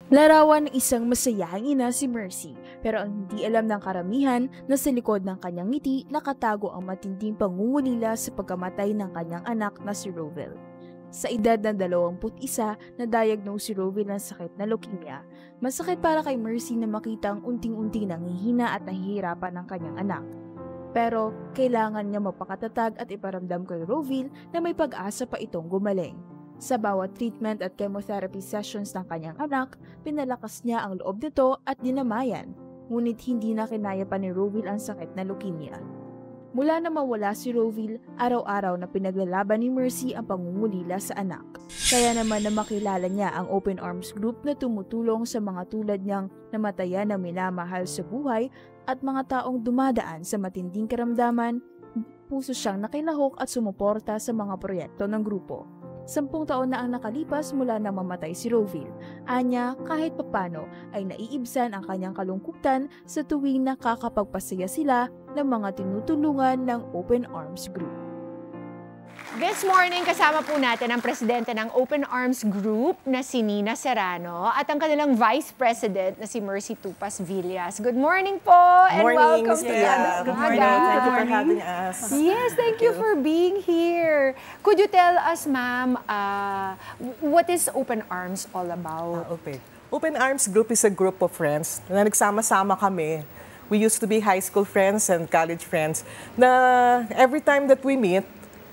Larawan ng isang masayahing ina si Mercy, pero ang hindi alam ng karamihan na sa likod ng kanyang ngiti nakatago ang matinding pangungulila sa pagkamatay ng kanyang anak na si Rovil. Sa edad ng 21, na-diagnose si Rovil ng sakit na leukemia. Masakit para kay Mercy na makita ang unting-unting nanghihina at nahihirapan ng kanyang anak. Pero kailangan niya magpakatatag at iparamdam kay Rovil na may pag-asa pa itong gumaling. Sa bawat treatment at chemotherapy sessions ng kanyang anak, pinalakas niya ang loob nito at dinamayan. Ngunit hindi na kinaya pa ni Rovil ang sakit na leukemia. Mula na mawala si Rovil, araw-araw na pinaglalaban ni Mercy ang pangungulila sa anak. Kaya naman na makilala niya ang Open Arms Group na tumutulong sa mga tulad niyang namatayan na minamahal sa buhay at mga taong dumadaan sa matinding karamdaman, puso siyang nakilahok at sumuporta sa mga proyekto ng grupo. 10 taon na ang nakalipas mula nang mamatay si Rovil. Anya, kahit papano ay naiibsan ang kanyang kalungkutan sa tuwing nakakapagpasaya sila ng mga tinutulungan ng Open Arms Group. This morning, kasama po natin ang presidente ng Open Arms Group na si Nina Serrano at ang kanilang vice president na si Mercy Tupas Villas. Good morning po and morning, welcome to Stella. Good morning. Thank you for having us. Yes, thank you for being here. Could you tell us, ma'am, what is Open Arms all about? Okay. Open Arms Group is a group of friends na nagsama-sama kami. We used to be high school friends and college friends na every time that we meet,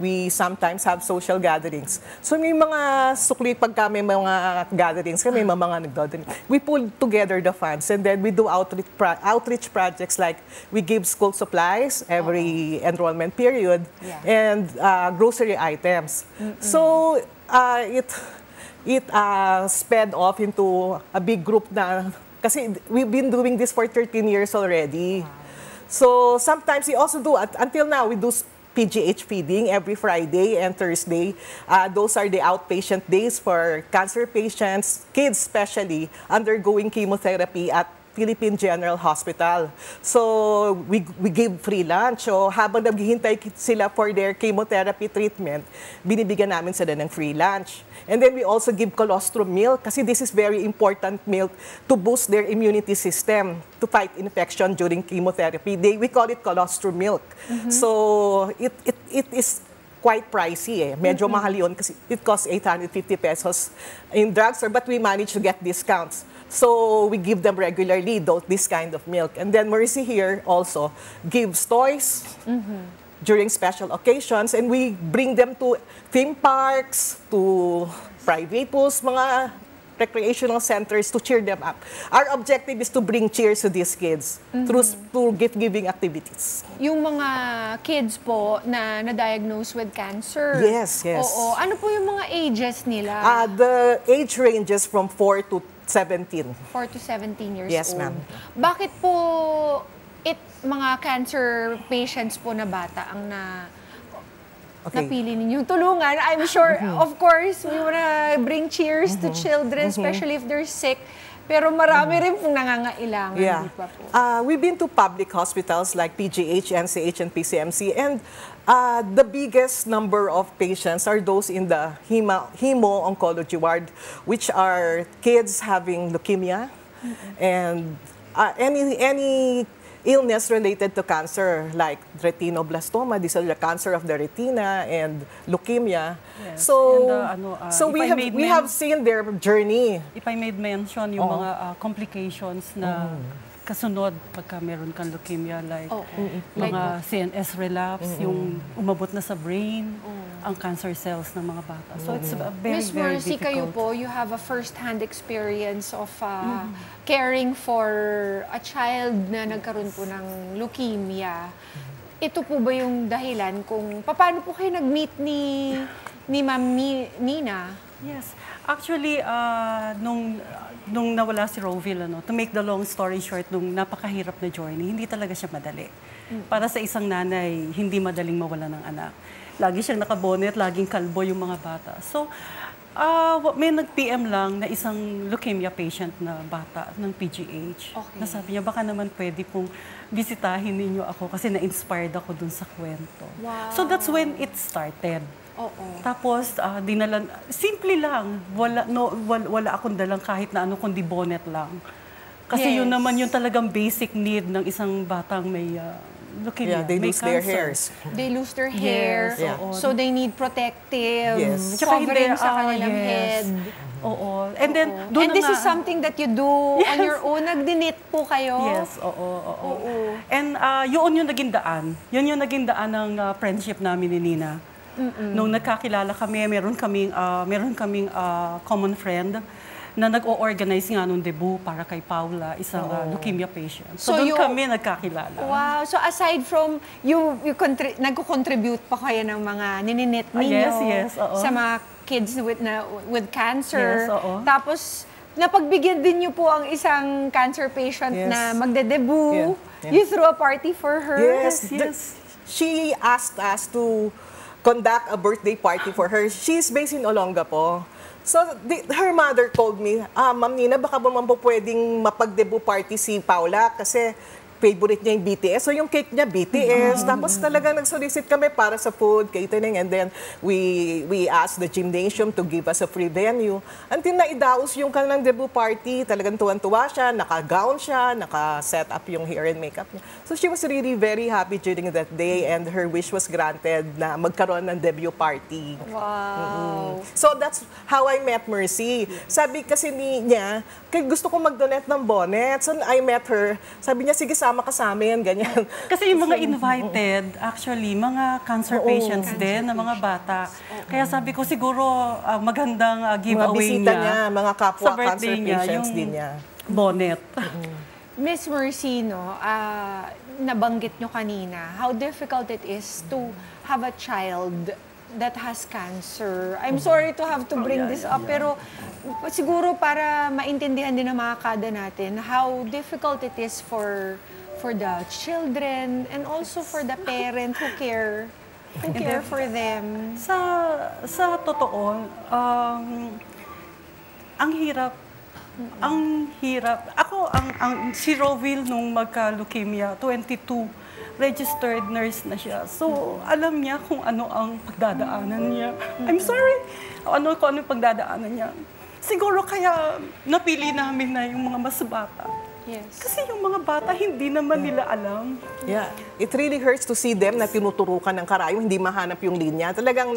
we sometimes have social gatherings. So may mga sukli pag kami mga gatherings, kami mga nagdodonate. We pull together the funds and then we do outreach projects like we give school supplies every enrollment period and grocery items. So it sped off into a big group na kasi we've been doing this for 13 years already. So sometimes we also do, until now, we do PGH feeding every Friday and Thursday. Those are the outpatient days for cancer patients, kids especially, undergoing chemotherapy at Philippine General Hospital. So we give free lunch. So habang naghihintay sila for their chemotherapy treatment, binibigyan namin sila ng free lunch. And then we also give colostrum milk kasi this is very important milk to boost their immunity system to fight infection during chemotherapy. We call it colostrum milk. So it is quite pricey eh. Medyo mahal yun kasi it costs 850 pesos in drugstore but we manage to get discounts. So we give them regularly this kind of milk. And then Mercy here also gives toys during special occasions and we bring them to theme parks, to private pools, mga recreational centers to cheer them up. Our objective is to bring cheers to these kids through gift-giving activities. Yung mga kids po na na-diagnose with cancer. Yes. Oo. Ano po yung mga ages nila? The age ranges from 4 to 17. 4 to 17 years Yes, old. ma'am. Bakit po mga cancer patients po na bata ang napili ninyong tulungan? I'm sure, of course, we wanna bring cheers to children, especially if they're sick. Pero marami rin pong nangangailangan, di ba po? We've been to public hospitals like PGH, NCH, and PCMC, and the biggest number of patients are those in the hemo-oncology ward, which are kids having leukemia and any illness related to cancer like retinoblastoma, this is the cancer of the retina, and leukemia. Yes. So, And, we have seen their journey. If I made mention yung mga complications na kasunod pagka meron kang leukemia, like mga CNS relapse, yung umabot na sa brain, ang cancer cells ng mga bata. So it's a very, Ms. very Mercy, difficult. kayo po, you have a first-hand experience of caring for a child na nagkaroon po ng leukemia. Ito po ba yung dahilan kung paano po kayo nag-meet ni Ma'am Nina? Yes. Actually, nung nawala si Rovil, to make the long story short, nung napakahirap na journey, hindi talaga siya madali. Para sa isang nanay, hindi madaling mawala ng anak. Lagi siyang nakabonet, laging kalbo yung mga bata. So, may nag-PM lang na isang leukemia patient na bata ng PGH. Okay. Nasabi niya, baka naman pwede pong bisitahin ninyo ako kasi na-inspired ako dun sa kwento. Wow. So that's when it started. Oo. Tapos, dinalan, simple lang. Wala akong dalang kahit na ano, kundi bonnet lang. Kasi yun Yes. naman yung talagang basic need ng isang batang may leukemia, Yeah, they may lose their cancer. hairs. They lose their hair. Yes, oo. So they need protective Yes. Tsaka covering hindi, sa kanilang yes. head. Oo. And then, Oo. doon And this na is something that you do on your own. Nagdinit po kayo. Yes, oo. Oo. And yun yung naging daan. Yun yung naging daan ng friendship namin ni Nina. Nung nagkakilala kami, meron kaming common friend na nag-o-organize nga nung debut para kay Paula, isang leukemia patient. So doon kami nagkakilala. Wow. So aside from nagko-contribute pa kayo ng mga nininit ninyo Yes, oo. sa mga kids with cancer. Yes, oo. Tapos napagbigyan din niyo po ang isang cancer patient Yes. na magde-debut. Yeah. You threw a party for her. Yes, Yes. She asked us to conduct a birthday party for her. She's based in Olongapo. So, her mother told me, Ma'am Nina, baka ba man po pwedeng mapag-debut party si Paula kasi favorite niya yung BTS. So, yung cake niya, BTS. Tapos talagang nag-solicit kami para sa food, catering, and then we asked the gymnasium to give us a free venue. Until naidaos yung kanilang debut party, talagang tuwan-tuwa siya, naka-gown siya, naka-set up yung hair and makeup niya. So, she was really very happy during that day and her wish was granted na magkaroon ng debut party. Wow. So that's how I met Mercy. Sabi kasi niya, kaya gusto ko mag-donate ng bonnet. So I met her. Sabi niya, sige, sama ka sa amin, ganyan. Kasi yung mga invited, actually, mga cancer patients din, na mga bata. Kaya sabi ko, siguro magandang Mga giveaway bisita niya, mga kapwa sa birthday cancer niya, patients yung din niya. bonnet. Miss Mercy, nabanggit nyo kanina, how difficult it is to have a child that has cancer. I'm sorry to have to bring this up, pero siguro para maintindihan din ng mga kada natin how difficult it is for the children and also for the parent who care for them. Sa totoo, ang hirap. Ako, si Roville nung magka-leukemia, 22, registered nurse na siya. So, alam niya kung ano ang pagdadaanan niya. I'm sorry. Kung ano yung pagdadaanan niya. Siguro kaya napili namin na yung mga mas bata. Yes. Kasi yung mga bata, hindi naman nila alam. Yeah. It really hurts to see them na tinuturukan ng karayom, hindi mahanap yung linya. Talagang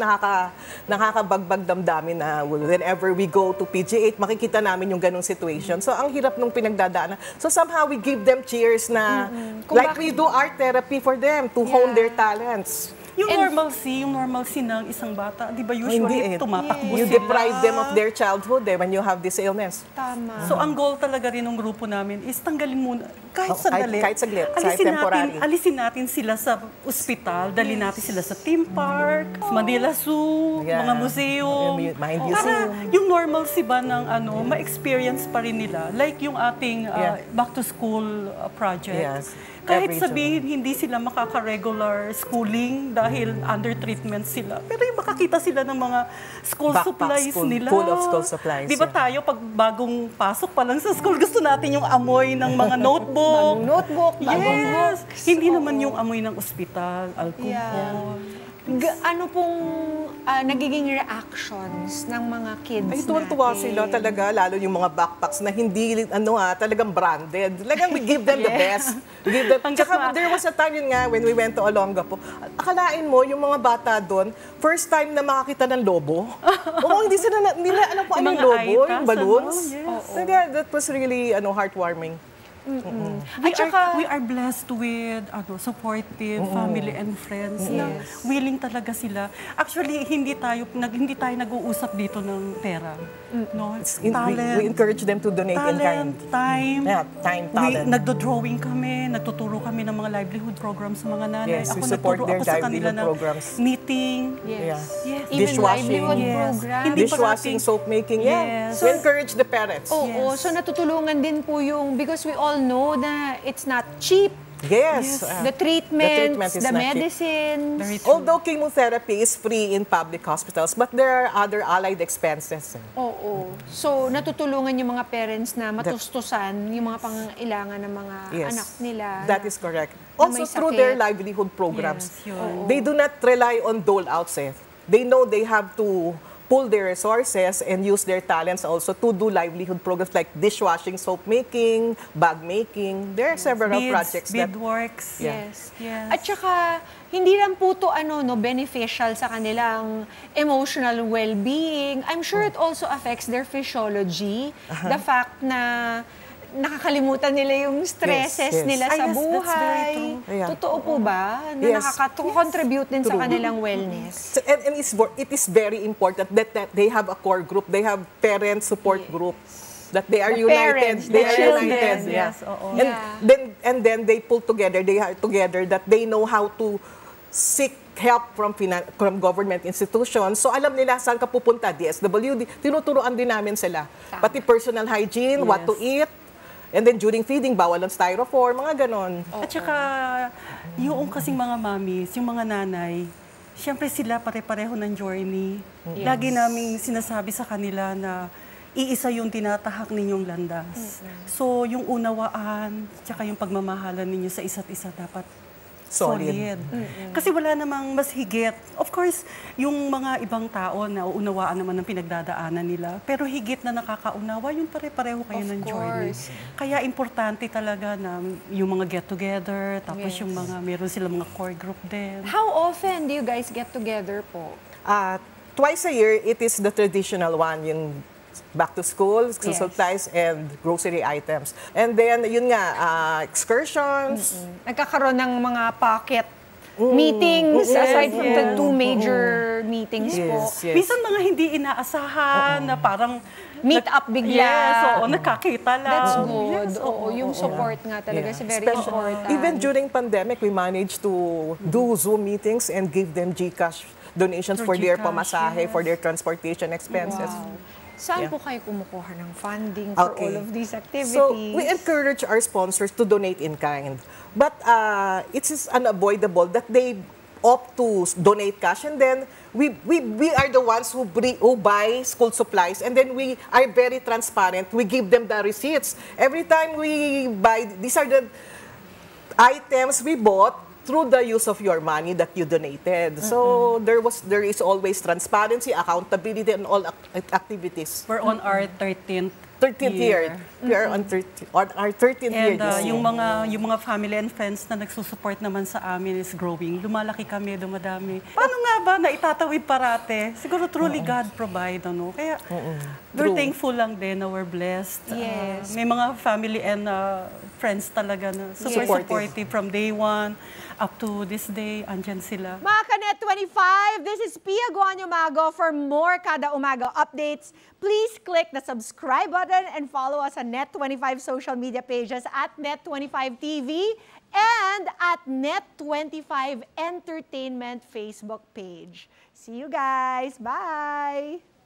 nakakabagbag damdamin na whenever we go to PG8, makikita namin yung ganong situation. So, ang hirap nung pinagdadaanan. So, somehow we give them cheers na like we do art therapy for them to hone their talents. Yung normalcy ng isang bata, di ba usually tumatakbo You sila. deprive them of their childhood when you have this illness. Tama. So, ang goal talaga rin ng grupo namin is tanggalin muna, kahit sandali. Kahit saglit, kahit temporary. Alisin natin sila sa ospital, dalhin natin sila sa theme park, sa Manila Zoo, mga museum. Mind Para yung normalcy ba ng ma-experience pa rin nila. Like yung ating back-to-school project. Yes. Kahit sabihin hindi sila makaka-regular schooling dahil under treatment sila. Pero yung makakita sila ng mga school Backpack supplies school, nila. full of school supplies, Di ba tayo, pag bagong pasok pa lang sa school, gusto natin yung amoy ng mga notebook. Bagong notebook, bagong Yes. books. Hindi naman yung amoy ng ospital, alcohol. Yeah. Ano pong nagiging reactions ng mga kids Ay, tuwan-tuwa sila talaga, lalo yung mga backpacks na hindi, talagang branded. Talagang we give them the best. We give them, tsaka there was a time yun nga, when we went to Olongapo, akalain mo, yung mga bata doon, first time na makakita ng lobo. Oo, hindi nila alam kung ano yung lobo, yung balloons. Yes. That was really heartwarming. We are blessed with supportive family and friends na willing talaga sila. Actually, hindi tayo nag-uusap dito ng pera. No? Talent. We encourage them to donate in kind. Time. Yeah, time, talent. Nagdo-drawing kami, nagtuturo kami ng mga livelihood programs sa mga nanay. Yes, we Ako support nagturo their ako sa kanila livelihood ng programs. knitting. Yes. Yes. Even Dishwashing. livelihood Yes. program. Hindi Dishwashing, parating. soap making. Yeah. Yes. We encourage the parents. Oo, Yes. so natutulungan din po yung, because we all know na it's not cheap. Yes. The treatments, is the not cheap. medicines. Very true. Although chemotherapy is free in public hospitals, but there are other allied expenses. Oo. So, natutulungan yung mga parents na matustusan yung mga pangailangan ng mga Yes. anak nila. That is correct. Also may through sakit. their livelihood programs. Yes, yun. They do not rely on dole-outs. they know they have to pool their resources and use their talents also to do livelihood programs like dishwashing, soap making, bag making. There are several projects that... Beadworks. Yes. Yes. At saka, hindi lang po to beneficial sa kanilang emotional well-being. I'm sure it also affects their physiology. The fact na nakakalimutan nila yung stresses Yes. nila sa Yes, that's buhay. very true. Yeah. Totoo po ba? Na Yes. nakaka-contribute din sa True. kanilang wellness. So, and it is very important that they have a core group, they have parent support group, that they are The united. parents, They the are children, united. yes, Yeah. oo. And then they pull together. They are together that they know how to seek help from government institutions. So alam nila saan ka pupunta, DSWD. Tinuturuan din namin sila. Pati personal hygiene, what to eat. And then during feeding, bawal ang styrofoam, mga ganon. At saka, yung kasing mga mommies, yung mga nanay, siyempre sila pare-pareho ng journey. Lagi naming sinasabi sa kanila na iisa yung tinatahak ninyong landas. So, yung unawaan, tsaka yung pagmamahalan ninyo sa isa't isa dapat solid. Kasi wala namang mas higit. Of course, yung mga ibang tao na uunawaan naman ng pinagdadaanan nila, pero higit na nakakaunawa, yung pare-pareho kayo ng journey. Kaya importante talaga na yung mga get-together, tapos yung mga, meron silang mga core group din. How often do you guys get together po? Twice a year, it is the traditional one, yung back to school, school Yes. supplies, and grocery items. And then, yun nga, excursions. Nagkakaroon ng mga pocket meetings aside from the two major meetings po. Yes. Minsan mga hindi inaasahan na parang Meet up bigla. Yes, oo, nakakita lang. That's good. Yes, Oo, yung support nga talaga is very important. Even during pandemic, we managed to do Zoom meetings and give them GCash donations for their GCash, pamasahe, yes. for their transportation expenses. Wow. Saan Yeah. po kayo kumukuha ng funding for all of these activities? So, we encourage our sponsors to donate in kind. But it is unavoidable that they opt to donate cash, and then we are the ones who buy school supplies, and then we are very transparent. We give them the receipts. Every time we buy, these are the items we bought through the use of your money that you donated. So there is always transparency, accountability, and all activities. We're on our 13th 13th year. We are on our 13th year. And this year. yung mga family and friends na nagsusupport naman sa amin is growing. Lumalaki kami, dumadami. Paano nga ba na itatawid parate? Siguro truly God provide, ano? Kaya we're thankful lang din na we're blessed. Yes. May mga family and friends talaga na super supportive from day one up to this day. Andyan sila. Mga Kanet 25, this is Pia Guanyo Mago. For more Kada Umaga updates, please click the subscribe button and follow us on Net25 social media pages at Net25 TV and at Net25 Entertainment Facebook page. See you guys. Bye!